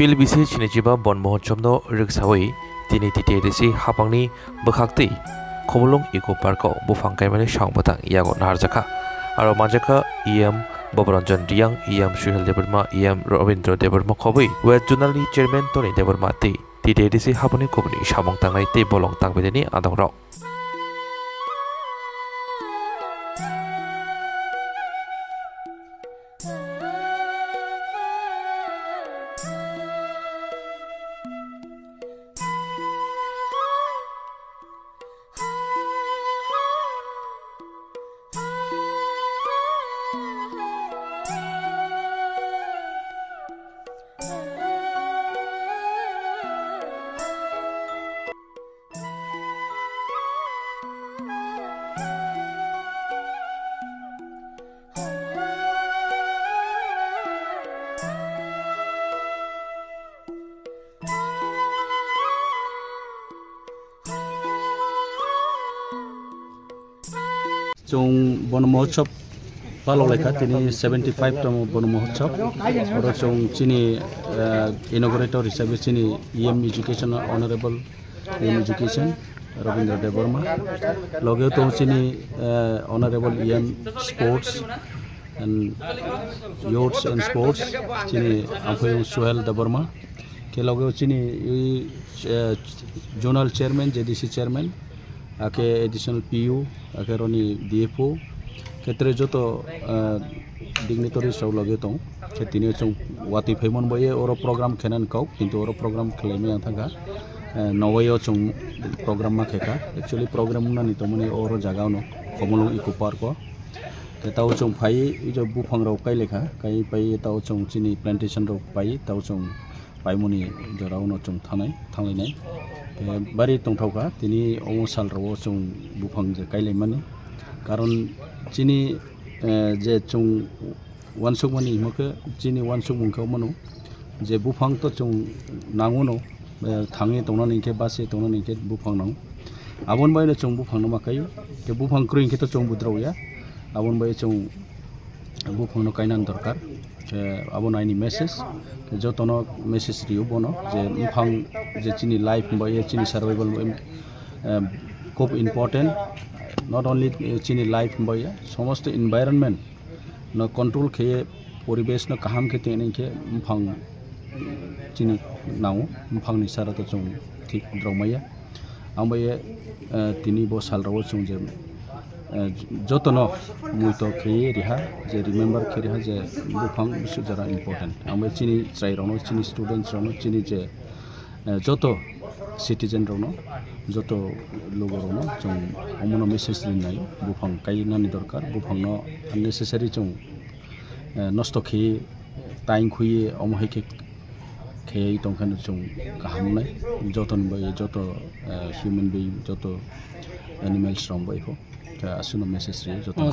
Fil bisi chinijiba bon mohochomno riksawai tini titi risi hapangni bekhakti khomulung eco parko bufang kaimani shangbatang iago narjaka aro manjaka Bobaranjan Riang Suhel Deberma Ravindra Deberma khobai West Junali Chairman Tony Deberma ti titi risi hapani kobni shamong tangai te bolong tangbedeni adongrok Chung Bon Mohotshav palok lekha tini 75 tamo Bon Mohotshav oro chung chini inaugurator hisabe chini Education Honorable Education Ravindra Deberma logeo to chini Honorable Sports and Youths and Sports chini Amphoi Suhel Deberma ke logeo chini Zonal Chairman JDC Chairman ake additional PU ake roni DFO ketre joto dignitaries sau lage tong ketine chung wati phaimon boye oro program khenan kau kintu oro program khleme thanga nowayo chung program ma kheka actually program na ni tomone oro jaga no khomolung eco park ko tau chung phai ijo bufang rok kai lekha kai pai tau chung chini plantation rok pai tau chung paimoni jorau no chung thanai nai bari tongthauka tini omosal ro chung bufang je kailemani karon chini je chung wansuk mani himake chini wansuk mungkau manu je bufang to chung nangono thangi tongna ningke base tongna ningke bufang nang abon bai na chung bufang no makai ke bufang kruing ke to chung budrau ya abon bai chung bufang no kainan dorkar abon aini message jotono message riu bono je mphang je chini life bai chini survival खूब important not only chini life bai समस्त environment no control ke परिवेश no kaham ke tene ke mphang chini naw mphang ni sara to chung thik dromaya ambaye tini bo sal rawo chung je jotono muito ke riha je remember ke riha je bufang bisu jara important ambaye chini trai rono chini students rono chini je joto citizen rono joto logo rono chung omono message rinai bufang kai nani dorkar bufang no unnecessary chung nosto ke time khuye omhai ke khei tongkhan chung kaham nai joton bai joto human being joto animals rom bai ho asuno message ri joto